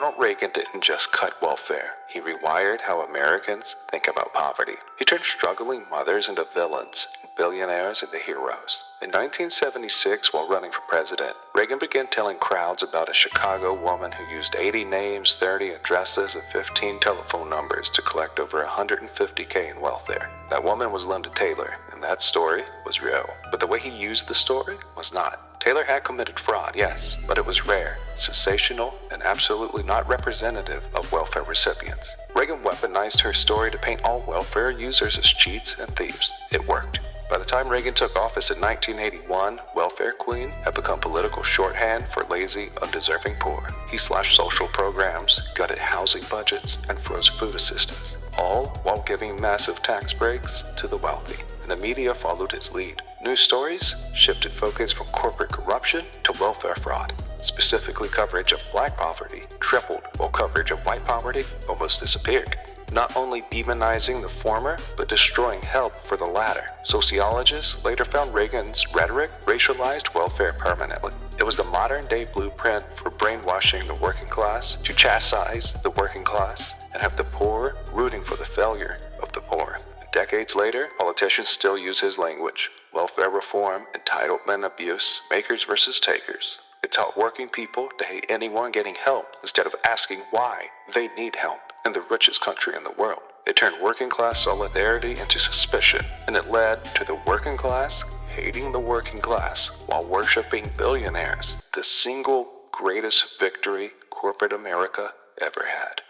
Ronald Reagan didn't just cut welfare. He rewired how Americans think about poverty. He turned struggling mothers into villains and billionaires into heroes. In 1976, while running for president, Reagan began telling crowds about a Chicago woman who used 80 names, 30 addresses, and 15 telephone numbers to collect over $150K in welfare. That woman was Linda Taylor, and that story was real. But the way he used the story was not. Taylor had committed fraud, yes, but it was rare, sensational, and absolutely not representative of welfare recipients. Reagan weaponized her story to paint all welfare users as cheats and thieves. It worked. By the time Reagan took office in 1981, welfare queen had become political shorthand for lazy, undeserving poor. He slashed social programs, gutted housing budgets, and froze food assistance, all while giving massive tax breaks to the wealthy. And the media followed his lead. News stories shifted focus from corporate corruption to welfare fraud. Specifically, coverage of black poverty tripled, while coverage of white poverty almost disappeared. Not only demonizing the former, but destroying help for the latter. Sociologists later found Reagan's rhetoric racialized welfare permanently. It was the modern-day blueprint for brainwashing the working class to chastise the working class and have the poor rooting for the failure of the poor. Decades later, politicians still use his language. Welfare reform, entitlement abuse, makers versus takers. It taught working people to hate anyone getting help instead of asking why they need help. In the richest country in the world, it turned working class solidarity into suspicion, and it led to the working class hating the working class while worshiping billionaires, the single greatest victory corporate America ever had.